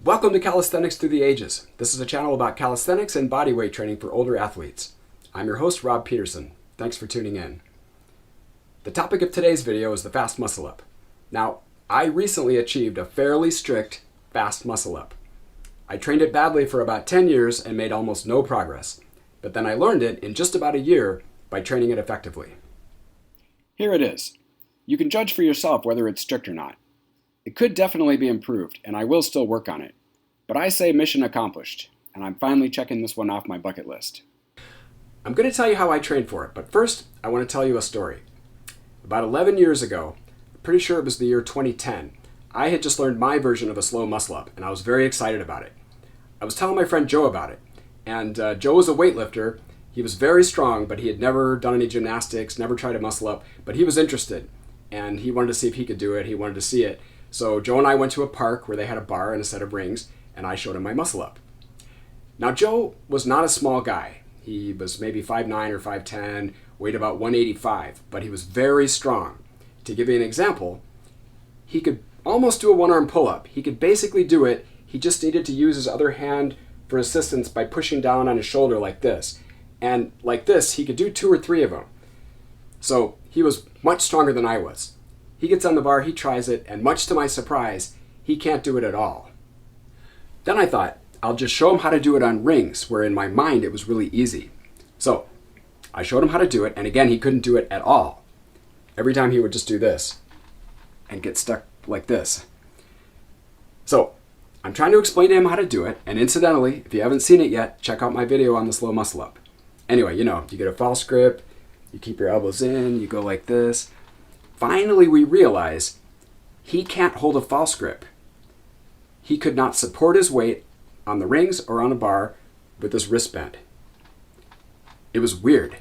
Welcome to Calisthenics Through the Ages. This is a channel about calisthenics and bodyweight training for older athletes. I'm your host, Rob Peterson. Thanks for tuning in. The topic of today's video is the fast muscle up. Now, I recently achieved a fairly strict fast muscle up. I trained it badly for about 10 years and made almost no progress, but then I learned it in just about a year by training it effectively. Here it is. You can judge for yourself whether it's strict or not. It could definitely be improved, and I will still work on it. But I say mission accomplished, and I'm finally checking this one off my bucket list. I'm going to tell you how I trained for it, but first I want to tell you a story. About 11 years ago, I'm pretty sure it was the year 2010, I had just learned my version of a slow muscle up, and I was very excited about it. I was telling my friend Joe about it, and Joe was a weightlifter. He was very strong, but he had never done any gymnastics, never tried a muscle up, but he was interested, and he wanted to see if he could do it. He wanted to see it. So Joe and I went to a park where they had a bar and a set of rings, and I showed him my muscle up. Now Joe was not a small guy. He was maybe 5'9" or 5'10", weighed about 185, but he was very strong. To give you an example, he could almost do a one-arm pull-up. He could basically do it. He just needed to use his other hand for assistance by pushing down on his shoulder like this. And like this, he could do 2 or 3 of them. So he was much stronger than I was. He gets on the bar, he tries it, and much to my surprise, he can't do it at all. Then I thought, I'll just show him how to do it on rings, where in my mind it was really easy. So I showed him how to do it, and again, he couldn't do it at all. Every time he would just do this and get stuck like this. So I'm trying to explain to him how to do it, and incidentally, if you haven't seen it yet, check out my video on the slow muscle up. Anyway, you get a false grip, you keep your elbows in, you go like this. Finally, we realize he can't hold a false grip. He could not support his weight on the rings or on a bar with this wristband. It was weird.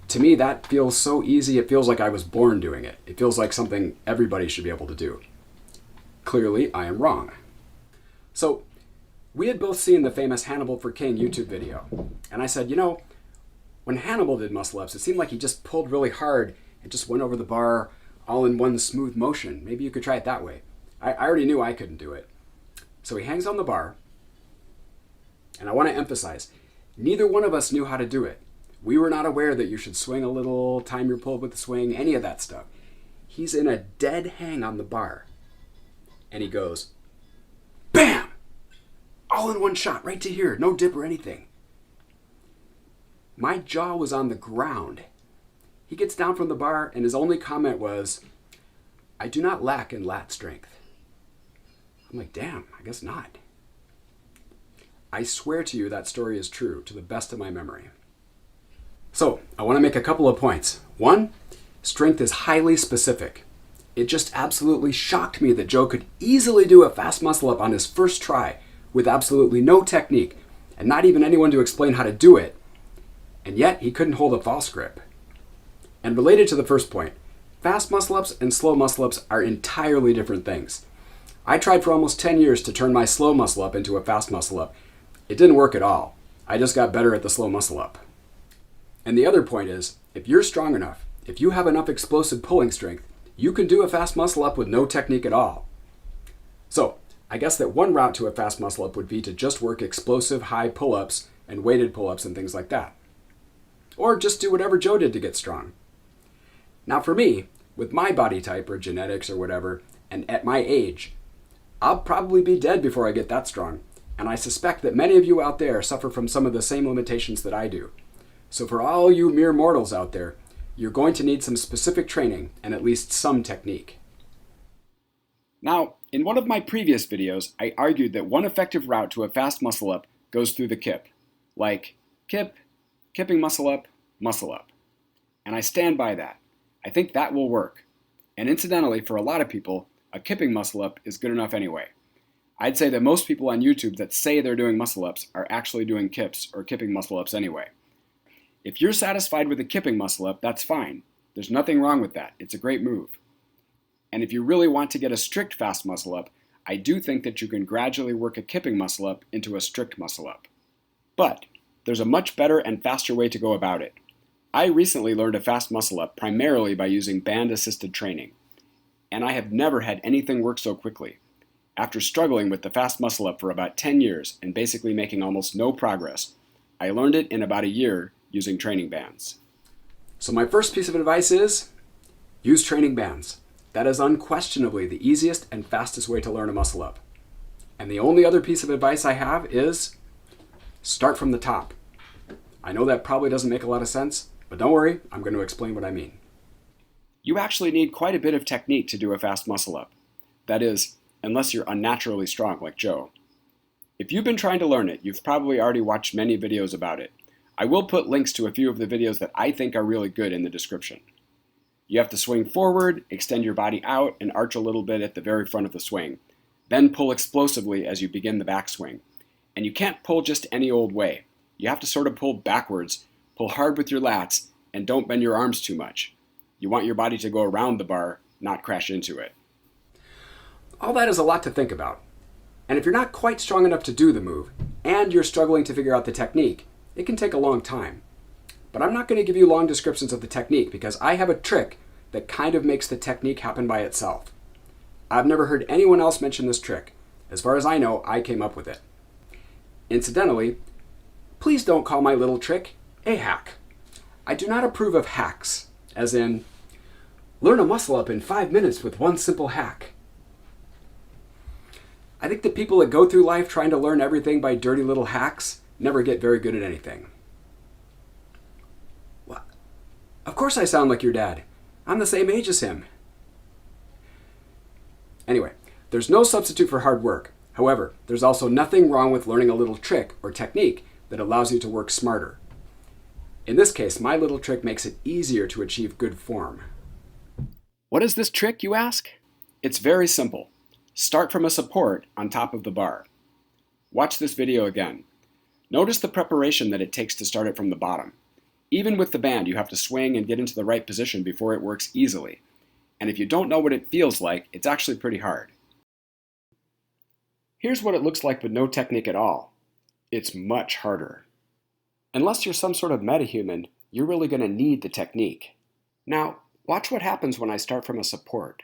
To me, that feels so easy, it feels like I was born doing it. It feels like something everybody should be able to do. Clearly, I am wrong. So, we had both seen the famous Hannibal for King YouTube video, and I said, when Hannibal did muscle ups, it seemed like he just pulled really hard and just went over the bar all in one smooth motion. Maybe you could try it that way. I already knew I couldn't do it. So he hangs on the bar, and I want to emphasize, neither one of us knew how to do it. We were not aware that you should swing a little, time your pull with the swing, any of that stuff. He's in a dead hang on the bar, and he goes, BAM! All in one shot, right to here, no dip or anything. My jaw was on the ground. He gets down from the bar, and his only comment was, I do not lack in lat strength. I'm like, damn, I guess not. I swear to you that story is true, to the best of my memory. So, I want to make a couple of points. One, strength is highly specific. It just absolutely shocked me that Joe could easily do a fast muscle up on his first try with absolutely no technique, and not even anyone to explain how to do it, and yet he couldn't hold a false grip. And related to the first point, fast muscle ups and slow muscle ups are entirely different things. I tried for almost 10 years to turn my slow muscle up into a fast muscle up. It didn't work at all. I just got better at the slow muscle up. And the other point is, if you're strong enough, if you have enough explosive pulling strength, you can do a fast muscle up with no technique at all. So, I guess that one route to a fast muscle up would be to just work explosive high pull-ups and weighted pull-ups and things like that. Or just do whatever Joe did to get strong. Now for me, with my body type or genetics or whatever, and at my age, I'll probably be dead before I get that strong. And I suspect that many of you out there suffer from some of the same limitations that I do. So for all you mere mortals out there, you're going to need some specific training and at least some technique. Now, in one of my previous videos, I argued that one effective route to a fast muscle up goes through the kip. Like kip, kipping muscle up. And I stand by that. I think that will work. And incidentally, for a lot of people, a kipping muscle up is good enough anyway. I'd say that most people on YouTube that say they're doing muscle ups are actually doing kips or kipping muscle ups anyway. If you're satisfied with a kipping muscle up, that's fine. There's nothing wrong with that. It's a great move. And if you really want to get a strict fast muscle up, I do think that you can gradually work a kipping muscle up into a strict muscle up. But there's a much better and faster way to go about it. I recently learned a fast muscle up primarily by using band-assisted training, and I have never had anything work so quickly. After struggling with the fast muscle up for about 10 years and basically making almost no progress, I learned it in about a year using training bands. So my first piece of advice is, use training bands. That is unquestionably the easiest and fastest way to learn a muscle up. And the only other piece of advice I have is, start from the top. I know that probably doesn't make a lot of sense, but don't worry, I'm going to explain what I mean. You actually need quite a bit of technique to do a fast muscle up. That is, unless you're unnaturally strong like Joe. If you've been trying to learn it, you've probably already watched many videos about it. I will put links to a few of the videos that I think are really good in the description. You have to swing forward, extend your body out, and arch a little bit at the very front of the swing. Then pull explosively as you begin the backswing. And you can't pull just any old way. You have to sort of pull backwards, pull hard with your lats, and don't bend your arms too much. You want your body to go around the bar, not crash into it. All that is a lot to think about. And if you're not quite strong enough to do the move, and you're struggling to figure out the technique, it can take a long time. But I'm not going to give you long descriptions of the technique because I have a trick that kind of makes the technique happen by itself. I've never heard anyone else mention this trick. As far as I know, I came up with it. Incidentally, please don't call my little trick a hack. I do not approve of hacks, as in, learn a muscle up in 5 minutes with one simple hack. I think the people that go through life trying to learn everything by dirty little hacks never get very good at anything. What? Of course I sound like your dad. I'm the same age as him. Anyway, there's no substitute for hard work. However, there's also nothing wrong with learning a little trick or technique that allows you to work smarter. In this case, my little trick makes it easier to achieve good form. What is this trick, you ask? It's very simple. Start from a support on top of the bar. Watch this video again. Notice the preparation that it takes to start it from the bottom. Even with the band, you have to swing and get into the right position before it works easily. And if you don't know what it feels like, it's actually pretty hard. Here's what it looks like with no technique at all. It's much harder. Unless you're some sort of metahuman, you're really going to need the technique. Now, watch what happens when I start from a support.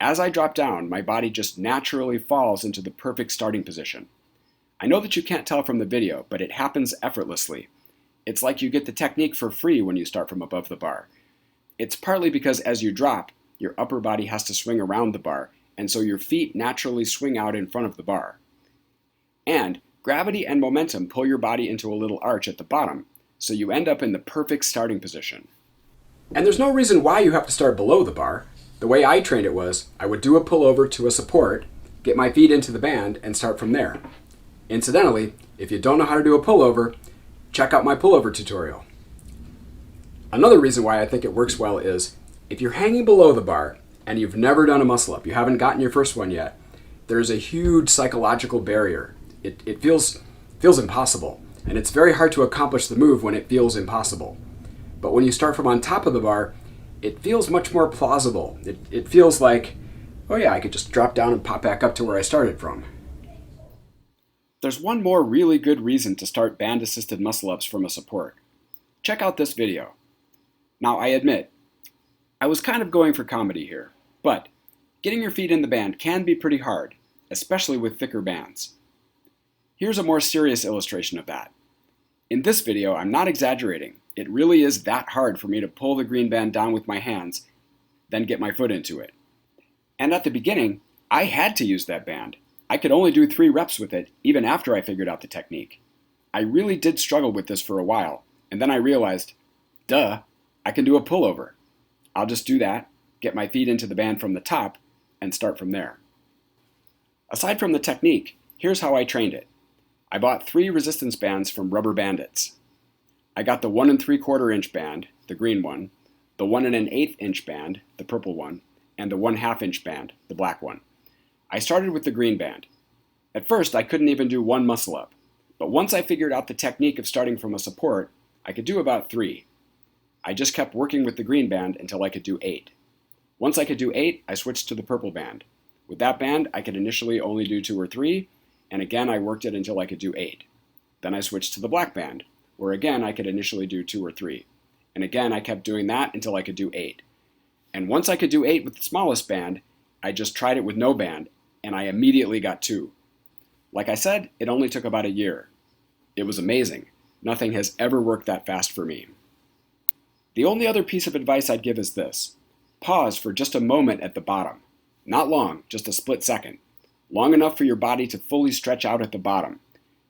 As I drop down, my body just naturally falls into the perfect starting position. I know that you can't tell from the video, but it happens effortlessly. It's like you get the technique for free when you start from above the bar. It's partly because as you drop, your upper body has to swing around the bar, and so your feet naturally swing out in front of the bar. And gravity and momentum pull your body into a little arch at the bottom, so you end up in the perfect starting position. And there's no reason why you have to start below the bar. The way I trained it was, I would do a pullover to a support, get my feet into the band, and start from there. Incidentally, if you don't know how to do a pullover, check out my pullover tutorial. Another reason why I think it works well is, if you're hanging below the bar and you've never done a muscle up, you haven't gotten your first one yet, there's a huge psychological barrier. It feels impossible, and it's very hard to accomplish the move when it feels impossible. But when you start from on top of the bar, it feels much more plausible. It feels like, oh yeah, I could just drop down and pop back up to where I started from. There's one more really good reason to start band-assisted muscle-ups from a support. Check out this video. Now, I admit, I was kind of going for comedy here, but getting your feet in the band can be pretty hard, especially with thicker bands. Here's a more serious illustration of that. In this video, I'm not exaggerating. It really is that hard for me to pull the green band down with my hands, then get my foot into it. And at the beginning, I had to use that band. I could only do 3 reps with it, even after I figured out the technique. I really did struggle with this for a while, and then I realized, duh, I can do a pullover. I'll just do that, get my feet into the band from the top, and start from there. Aside from the technique, here's how I trained it. I bought 3 resistance bands from Rubber Bandits. I got the 1 3/4 inch band, the green one, the 1 1/8 inch band, the purple one, and the 1/2 inch band, the black one. I started with the green band. At first, I couldn't even do 1 muscle up, but once I figured out the technique of starting from a support, I could do about 3. I just kept working with the green band until I could do 8. Once I could do 8, I switched to the purple band. With that band, I could initially only do 2 or 3, and again I worked it until I could do 8. Then I switched to the black band, where again I could initially do 2 or 3. And again I kept doing that until I could do 8. And once I could do 8 with the smallest band, I just tried it with no band, and I immediately got 2. Like I said, it only took about a year. It was amazing. Nothing has ever worked that fast for me. The only other piece of advice I'd give is this. Pause for just a moment at the bottom. Not long, just a split second. Long enough for your body to fully stretch out at the bottom.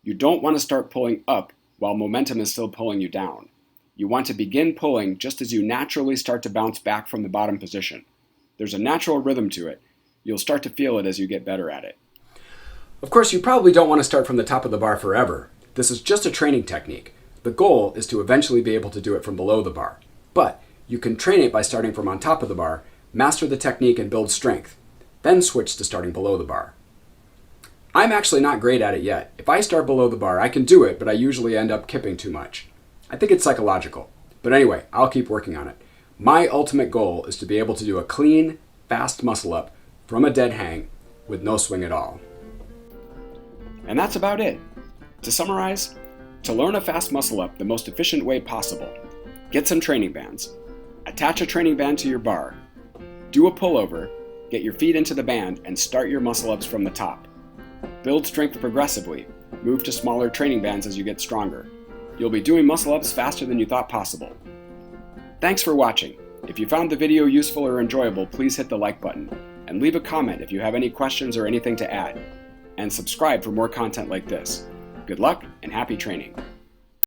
You don't want to start pulling up while momentum is still pulling you down. You want to begin pulling just as you naturally start to bounce back from the bottom position. There's a natural rhythm to it. You'll start to feel it as you get better at it. Of course, you probably don't want to start from the top of the bar forever. This is just a training technique. The goal is to eventually be able to do it from below the bar. But you can train it by starting from on top of the bar, master the technique and build strength, then switch to starting below the bar. I'm actually not great at it yet. If I start below the bar, I can do it, but I usually end up kipping too much. I think it's psychological. But anyway, I'll keep working on it. My ultimate goal is to be able to do a clean, fast muscle up from a dead hang with no swing at all. And that's about it. To summarize, to learn a fast muscle up the most efficient way possible, get some training bands. Attach a training band to your bar. Do a pullover, get your feet into the band, and start your muscle ups from the top. Build strength progressively. Move to smaller training bands as you get stronger. You'll be doing muscle ups faster than you thought possible. Thanks for watching. If you found the video useful or enjoyable, please hit the like button and leave a comment if you have any questions or anything to add. And subscribe for more content like this. Good luck and happy training.